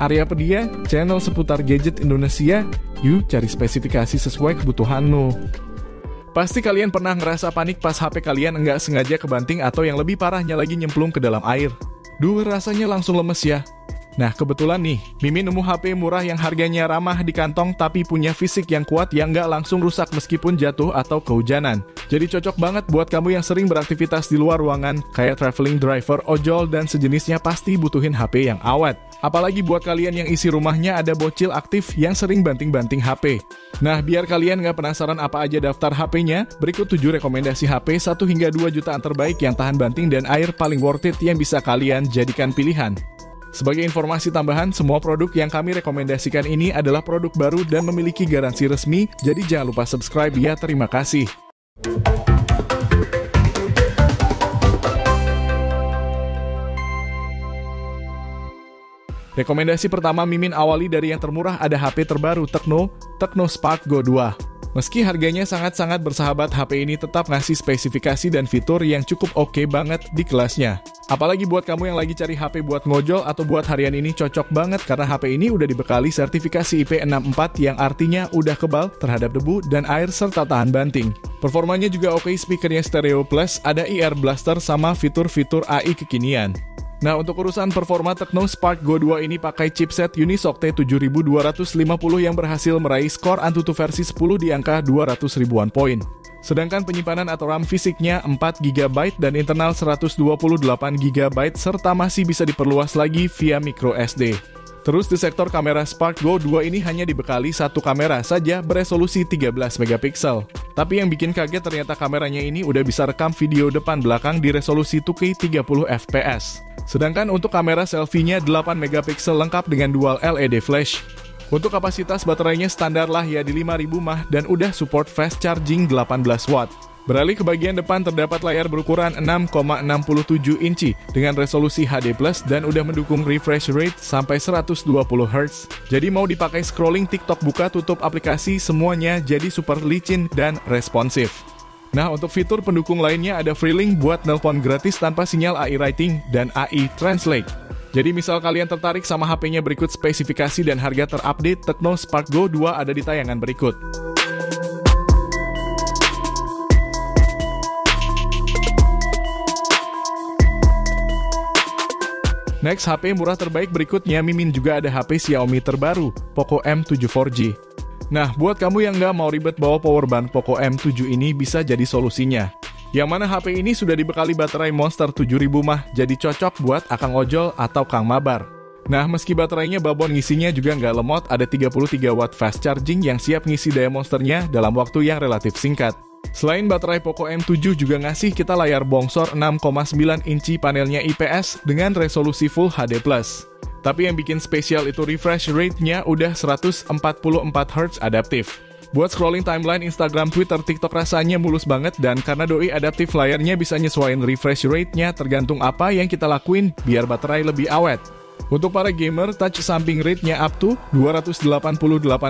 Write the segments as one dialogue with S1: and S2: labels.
S1: Arya Pedia, channel seputar gadget Indonesia. Yuk cari spesifikasi sesuai kebutuhanmu. Pasti kalian pernah ngerasa panik pas HP kalian nggak sengaja kebanting atau yang lebih parahnya lagi nyemplung ke dalam air. Duh, rasanya langsung lemes ya. Nah, kebetulan nih, Mimin nemu HP murah yang harganya ramah di kantong tapi punya fisik yang kuat yang nggak langsung rusak meskipun jatuh atau kehujanan. Jadi cocok banget buat kamu yang sering beraktivitas di luar ruangan, kayak traveling driver, ojol, dan sejenisnya pasti butuhin HP yang awet. Apalagi buat kalian yang isi rumahnya ada bocil aktif yang sering banting-banting HP. Nah, biar kalian nggak penasaran apa aja daftar HP-nya, berikut 7 rekomendasi HP 1 hingga 2 jutaan terbaik yang tahan banting dan air paling worth it yang bisa kalian jadikan pilihan. Sebagai informasi tambahan, semua produk yang kami rekomendasikan ini adalah produk baru dan memiliki garansi resmi, jadi jangan lupa subscribe ya, terima kasih. Rekomendasi pertama Mimin awali dari yang termurah ada HP terbaru Tecno Spark Go 2. Meski harganya sangat-sangat bersahabat, HP ini tetap ngasih spesifikasi dan fitur yang cukup oke banget di kelasnya. Apalagi buat kamu yang lagi cari HP buat ngojol atau buat harian ini cocok banget karena HP ini udah dibekali sertifikasi IP64 yang artinya udah kebal terhadap debu dan air serta tahan banting. Performanya juga oke, speakernya stereo plus, ada IR blaster sama fitur-fitur AI kekinian. Nah, untuk urusan performa Tecno Spark Go 2 ini pakai chipset Unisoc T7250 yang berhasil meraih skor Antutu versi 10 di angka 200 ribuan poin. Sedangkan penyimpanan atau RAM fisiknya 4 GB dan internal 128 GB serta masih bisa diperluas lagi via micro SD. Terus di sektor kamera Spark Go 2 ini hanya dibekali satu kamera saja beresolusi 13 megapiksel. Tapi yang bikin kaget ternyata kameranya ini udah bisa rekam video depan belakang di resolusi 2K 30 fps. Sedangkan untuk kamera selfie-nya 8 megapiksel lengkap dengan dual LED flash. Untuk kapasitas baterainya standar lah ya di 5000 mAh dan udah support fast charging 18 watt. Beralih ke bagian depan terdapat layar berukuran 6,67 inci dengan resolusi HD+, dan udah mendukung refresh rate sampai 120 Hz. Jadi mau dipakai scrolling TikTok, buka tutup aplikasi, semuanya jadi super licin dan responsif. Nah, untuk fitur pendukung lainnya ada Freelink buat nelpon gratis tanpa sinyal AI Writing dan AI Translate. Jadi misal kalian tertarik sama HP-nya, berikut spesifikasi dan harga terupdate Tecno Spark Go 2 ada di tayangan berikut. Next, HP murah terbaik berikutnya, Mimin juga ada HP Xiaomi terbaru, Poco M7 4G. Nah, buat kamu yang nggak mau ribet bawa power bank, Poco M7 ini bisa jadi solusinya. Yang mana HP ini sudah dibekali baterai Monster 7000 mAh, jadi cocok buat akang ojol atau kang mabar. Nah, meski baterainya babon, ngisinya juga nggak lemot, ada 33 watt fast charging yang siap ngisi daya monsternya dalam waktu yang relatif singkat. Selain baterai, Poco M7 juga ngasih kita layar bongsor 6,9 inci, panelnya IPS dengan resolusi Full HD+. Tapi yang bikin spesial itu refresh rate-nya udah 144 Hz adaptif. Buat scrolling timeline Instagram, Twitter, TikTok rasanya mulus banget, dan karena doi adaptif layarnya bisa nyesuaiin refresh rate-nya tergantung apa yang kita lakuin biar baterai lebih awet. Untuk para gamer, touch samping rate-nya up to 288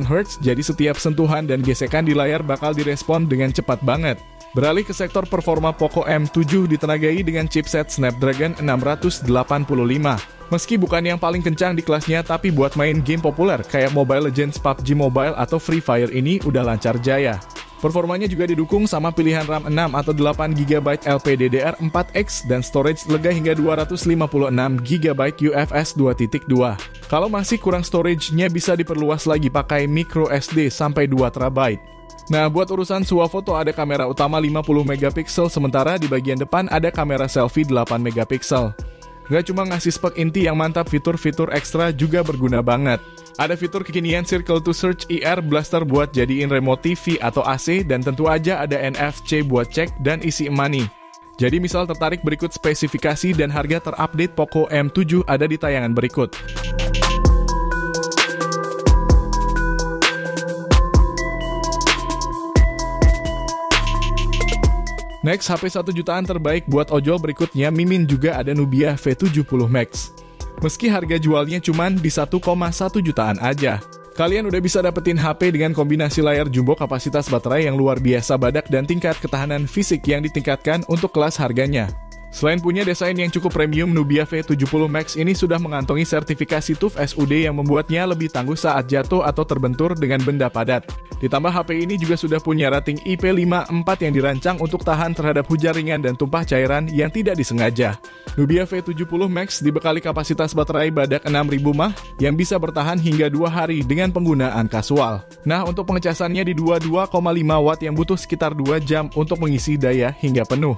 S1: Hz, jadi setiap sentuhan dan gesekan di layar bakal direspon dengan cepat banget. Beralih ke sektor performa, Poco M7 ditenagai dengan chipset Snapdragon 685. Meski bukan yang paling kencang di kelasnya, tapi buat main game populer kayak Mobile Legends, PUBG Mobile, atau Free Fire ini udah lancar jaya. Performanya juga didukung sama pilihan RAM 6 atau 8 GB LPDDR4X dan storage lega hingga 256 GB UFS 2.2. Kalau masih kurang storage-nya bisa diperluas lagi pakai micro SD sampai 2 TB. Nah, buat urusan swafoto ada kamera utama 50 megapiksel, sementara di bagian depan ada kamera selfie 8 megapiksel. Gak cuma ngasih spek inti yang mantap, fitur-fitur ekstra juga berguna banget. Ada fitur kekinian Circle to Search, IR Blaster buat jadiin remote TV atau AC, dan tentu aja ada NFC buat cek dan isi money. Jadi misal tertarik, berikut spesifikasi dan harga terupdate Poco M7 ada di tayangan berikut. Next, HP 1 jutaan terbaik buat ojol berikutnya, Mimin juga ada Nubia V70 Max. Meski harga jualnya cuman di 1,1 jutaan aja. Kalian udah bisa dapetin HP dengan kombinasi layar jumbo, kapasitas baterai yang luar biasa badak, dan tingkat ketahanan fisik yang ditingkatkan untuk kelas harganya. Selain punya desain yang cukup premium, Nubia V70 Max ini sudah mengantongi sertifikasi TUF SUD yang membuatnya lebih tangguh saat jatuh atau terbentur dengan benda padat. Ditambah HP ini juga sudah punya rating IP54 yang dirancang untuk tahan terhadap hujan ringan dan tumpah cairan yang tidak disengaja. Nubia V70 Max dibekali kapasitas baterai badak 6000 mAh yang bisa bertahan hingga 2 hari dengan penggunaan kasual. Nah, untuk pengecasannya di 22,5 watt yang butuh sekitar 2 jam untuk mengisi daya hingga penuh.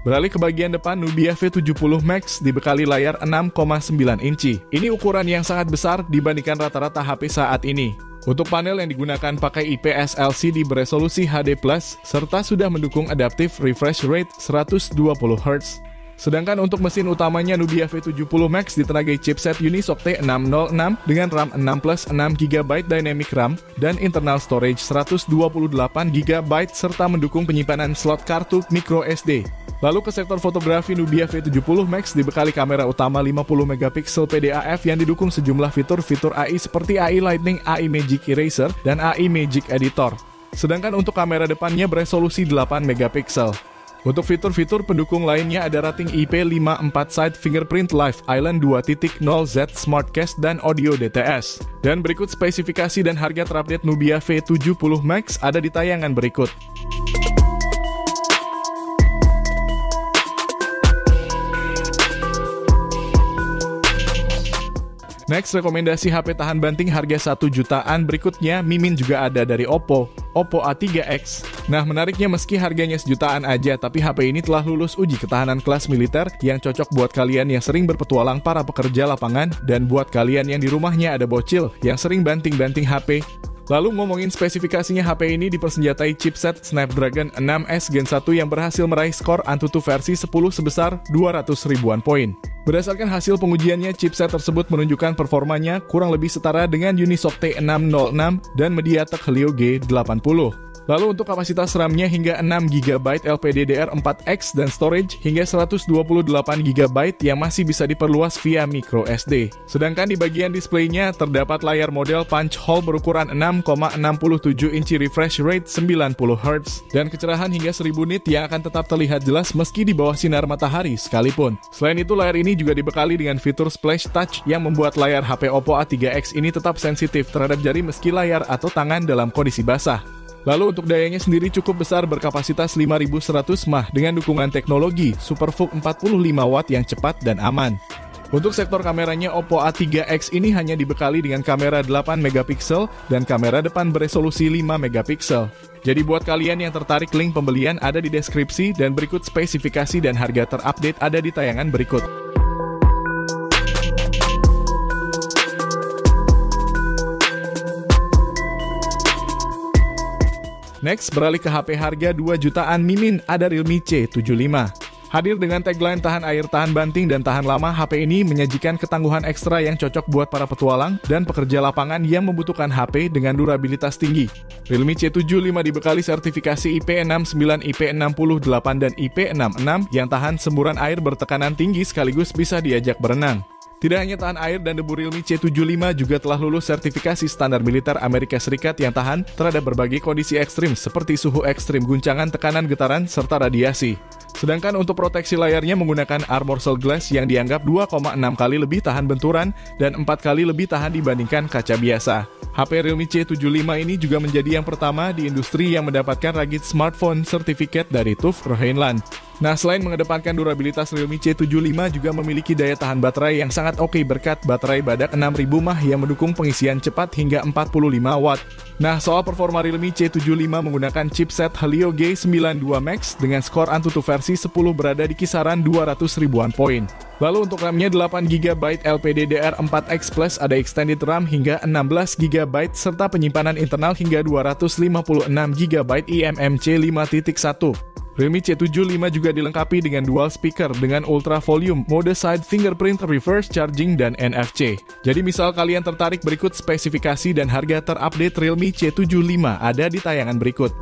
S1: Beralih ke bagian depan, Nubia V70 Max dibekali layar 6,9 inci. Ini ukuran yang sangat besar dibandingkan rata-rata HP saat ini. Untuk panel yang digunakan pakai IPS LCD beresolusi HD+, serta sudah mendukung adaptive refresh rate 120 Hz. Sedangkan untuk mesin utamanya, Nubia V70 Max ditenagai chipset Unisoc T606 dengan RAM 6+6GB Dynamic RAM dan internal storage 128GB serta mendukung penyimpanan slot kartu microSD. Lalu ke sektor fotografi, Nubia V70 Max dibekali kamera utama 50MP PDAF yang didukung sejumlah fitur-fitur AI seperti AI Lighting, AI Magic Eraser, dan AI Magic Editor. Sedangkan untuk kamera depannya beresolusi 8MP. Untuk fitur-fitur pendukung lainnya ada rating IP54 Side Fingerprint Live Island 2.0Z Smartcast dan Audio DTS. Dan berikut spesifikasi dan harga terupdate Nubia V70 Max ada di tayangan berikut. Next, rekomendasi HP tahan banting harga 1 jutaan berikutnya Mimin juga ada dari Oppo A3X. Nah, menariknya meski harganya sejutaan aja, tapi HP ini telah lulus uji ketahanan kelas militer yang cocok buat kalian yang sering berpetualang para pekerja lapangan dan buat kalian yang di rumahnya ada bocil yang sering banting-banting HP. Lalu ngomongin spesifikasinya, HP ini dipersenjatai chipset Snapdragon 6S Gen 1 yang berhasil meraih skor Antutu versi 10 sebesar 200 ribuan poin. Berdasarkan hasil pengujiannya, chipset tersebut menunjukkan performanya kurang lebih setara dengan Unisoc T606 dan MediaTek Helio G80. Lalu untuk kapasitas RAM-nya hingga 6GB LPDDR4X dan storage hingga 128GB yang masih bisa diperluas via microSD. Sedangkan di bagian displaynya terdapat layar model punch hole berukuran 6,67 inci refresh rate 90Hz dan kecerahan hingga 1000 nit yang akan tetap terlihat jelas meski di bawah sinar matahari sekalipun. Selain itu, layar ini juga dibekali dengan fitur Splash Touch yang membuat layar HP Oppo A3X ini tetap sensitif terhadap jari meski layar atau tangan dalam kondisi basah. Lalu untuk dayanya sendiri cukup besar berkapasitas 5100 mAh dengan dukungan teknologi SuperVOOC 45 watt yang cepat dan aman. Untuk sektor kameranya, Oppo A3X ini hanya dibekali dengan kamera 8MP dan kamera depan beresolusi 5MP. Jadi buat kalian yang tertarik, link pembelian ada di deskripsi dan berikut spesifikasi dan harga terupdate ada di tayangan berikut. Next, beralih ke HP harga 2 jutaan Mimin, ada Realme C75. Hadir dengan tagline tahan air, tahan banting, dan tahan lama, HP ini menyajikan ketangguhan ekstra yang cocok buat para petualang dan pekerja lapangan yang membutuhkan HP dengan durabilitas tinggi. Realme C75 dibekali sertifikasi IP69, IP68, dan IP66 yang tahan semburan air bertekanan tinggi sekaligus bisa diajak berenang. Tidak hanya tahan air dan debu, Realme C75 juga telah lulus sertifikasi standar militer Amerika Serikat yang tahan terhadap berbagai kondisi ekstrim seperti suhu ekstrim, guncangan, tekanan, getaran, serta radiasi. Sedangkan untuk proteksi layarnya menggunakan Armor Cell Glass yang dianggap 2,6 kali lebih tahan benturan dan 4 kali lebih tahan dibandingkan kaca biasa. HP Realme C75 ini juga menjadi yang pertama di industri yang mendapatkan ragit smartphone certificate dari TUF Roheinland. Nah, selain mengedepankan durabilitas, Realme C75 juga memiliki daya tahan baterai yang sangat oke berkat baterai badak 6000 mAh yang mendukung pengisian cepat hingga 45 watt. Nah, soal performa Realme C75 menggunakan chipset Helio G92 Max dengan skor Antutu versi 10 berada di kisaran 200 ribuan poin. Lalu untuk RAM-nya 8GB LPDDR4X Plus, ada extended RAM hingga 16GB serta penyimpanan internal hingga 256GB eMMC 5.1. Realme C75 juga dilengkapi dengan dual speaker dengan ultra volume, mode side fingerprint, reverse charging, dan NFC. Jadi misal kalian tertarik, berikut spesifikasi dan harga terupdate Realme C75 ada di tayangan berikut.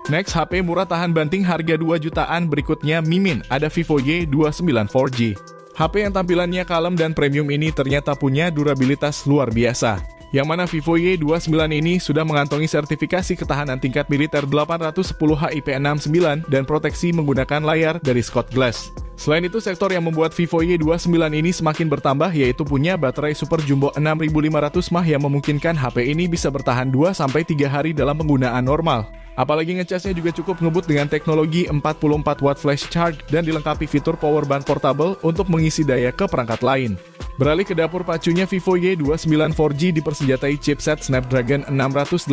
S1: Next, HP murah tahan banting harga 2 jutaan berikutnya Mimin, ada Vivo Y29 4G. HP yang tampilannya kalem dan premium ini ternyata punya durabilitas luar biasa. yang mana Vivo Y29 ini sudah mengantongi sertifikasi ketahanan tingkat militer 810 HIP69 dan proteksi menggunakan layar dari Scott Glass. Selain itu, sektor yang membuat Vivo Y29 ini semakin bertambah yaitu punya baterai Super Jumbo 6500 mAh yang memungkinkan HP ini bisa bertahan 2-3 hari dalam penggunaan normal. Apalagi ngecasnya juga cukup ngebut dengan teknologi 44 watt flash charge dan dilengkapi fitur power bank portable untuk mengisi daya ke perangkat lain. Beralih ke dapur pacunya, Vivo Y29 4G dipersenjatai chipset Snapdragon 685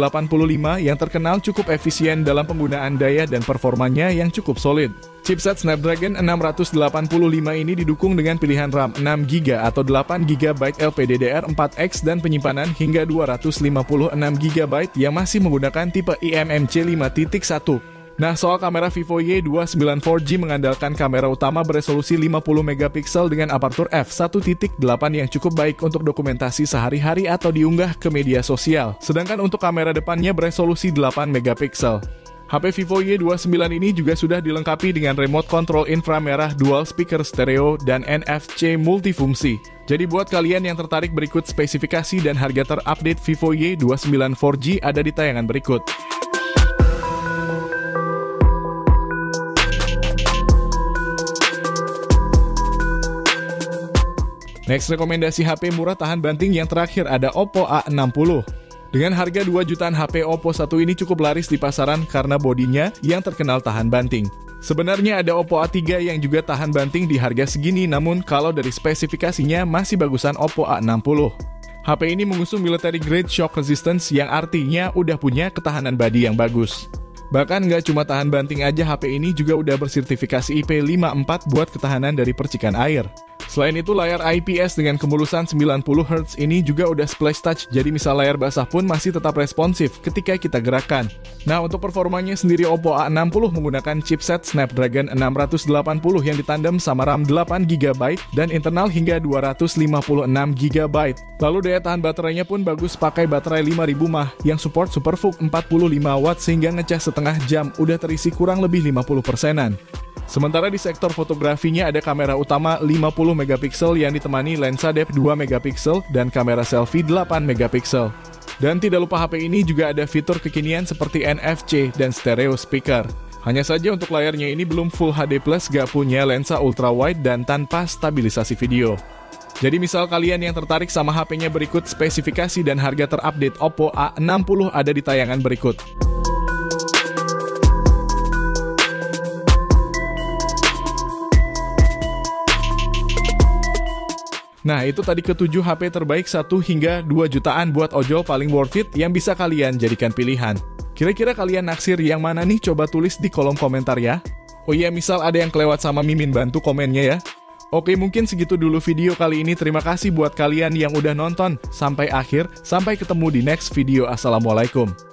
S1: yang terkenal cukup efisien dalam penggunaan daya dan performanya yang cukup solid. Chipset Snapdragon 685 ini didukung dengan pilihan RAM 6GB atau 8GB LPDDR4X dan penyimpanan hingga 256GB yang masih menggunakan tipe eMMC 5.1. Nah, soal kamera, Vivo Y29 4G mengandalkan kamera utama beresolusi 50MP dengan apertur f1.8 yang cukup baik untuk dokumentasi sehari-hari atau diunggah ke media sosial. Sedangkan untuk kamera depannya beresolusi 8MP. HP Vivo Y29 ini juga sudah dilengkapi dengan remote control inframerah dual speaker stereo dan NFC multifungsi. Jadi buat kalian yang tertarik, berikut spesifikasi dan harga terupdate Vivo Y29 4G ada di tayangan berikut. Next, rekomendasi HP murah tahan banting yang terakhir ada Oppo A60. Dengan harga 2 jutaan, HP Oppo 1 ini cukup laris di pasaran karena bodinya yang terkenal tahan banting. Sebenarnya ada Oppo A3 yang juga tahan banting di harga segini, namun kalau dari spesifikasinya masih bagusan Oppo A60. HP ini mengusung military grade shock resistance yang artinya udah punya ketahanan bodi yang bagus. Bahkan nggak cuma tahan banting aja, HP ini juga udah bersertifikasi IP54 buat ketahanan dari percikan air. Selain itu, layar IPS dengan kemulusan 90Hz ini juga udah splash touch, jadi misal layar basah pun masih tetap responsif ketika kita gerakan. Nah, untuk performanya sendiri, Oppo A60 menggunakan chipset Snapdragon 680 yang ditandem sama RAM 8GB dan internal hingga 256GB. Lalu daya tahan baterainya pun bagus, pakai baterai 5000 mAh yang support SuperVOOC 45W sehingga ngecas setengah jam udah terisi kurang lebih 50%-an. Sementara di sektor fotografinya ada kamera utama 50MP yang ditemani lensa depth 2MP dan kamera selfie 8MP. Dan tidak lupa HP ini juga ada fitur kekinian seperti NFC dan stereo speaker. Hanya saja untuk layarnya ini belum Full HD+, gak punya lensa ultra wide dan tanpa stabilisasi video. Jadi misal kalian yang tertarik sama HP-nya, berikut spesifikasi dan harga terupdate Oppo A60 ada di tayangan berikut. Nah, itu tadi ke-7 HP terbaik 1 hingga 2 jutaan buat ojol paling worth it yang bisa kalian jadikan pilihan. Kira-kira kalian naksir yang mana nih? Coba tulis di kolom komentar ya. Oh iya, misal ada yang kelewat sama Mimin, bantu komennya ya. Oke, mungkin segitu dulu video kali ini. Terima kasih buat kalian yang udah nonton sampai akhir. Sampai ketemu di next video. Assalamualaikum.